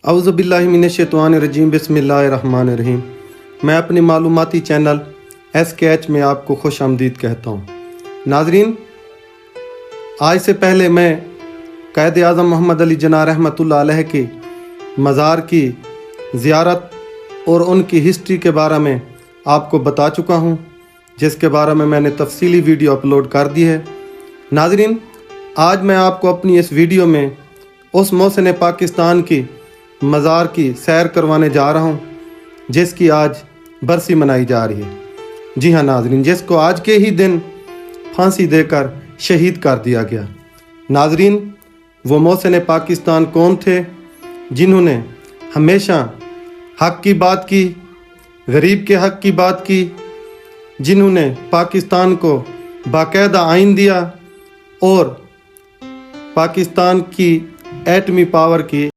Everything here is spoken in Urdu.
اعوذ باللہ من الشیطان الرجیم بسم اللہ الرحمن الرحیم۔ میں اپنے معلوماتی چینل SKH میں آپ کو خوش آمدید کہتا ہوں۔ ناظرین، آج سے پہلے میں قائد اعظم محمد علی جناح رحمۃ اللہ علیہ کے مزار کی زیارت اور ان کی ہسٹری کے بارے میں آپ کو بتا چکا ہوں، جس کے بارے میں نے تفصیلی ویڈیو اپلوڈ کر دی ہے۔ ناظرین، آج میں آپ کو اپنی اس ویڈیو میں اس محسن پاکستان کی مزار کی سیر کروانے جا رہا ہوں، جس کی آج برسی منائی جا رہی ہے۔ جی ہاں ناظرین، جس کو آج کے ہی دن پھانسی دے کر شہید کر دیا گیا۔ ناظرین، وہ محسن پاکستان کون تھے جنہوں نے ہمیشہ حق کی بات کی، غریب کے حق کی بات کی، جنہوں نے پاکستان کو باقاعدہ آئین دیا اور پاکستان کی ایٹمی پاور کی